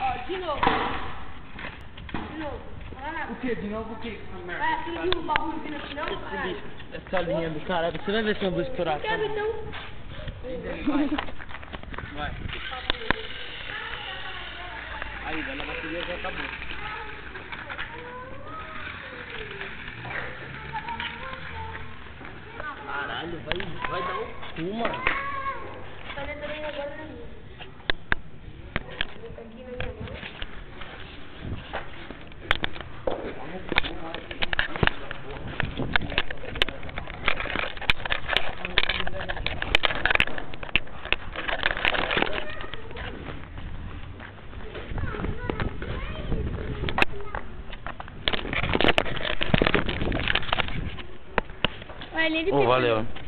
Ó, de novo. De novo. O que? De novo o que? Vai, você não viu o bagulho vindo aqui não? Caralho. Essa linha do caralho, você vai ver se eu vou estourar. Quer ver então? Vai. Aí, velho, a bateria já acabou. Caralho, vai dar o cu, mano. Tá lembrando agora na minha. Aqui na minha mão. Valeu.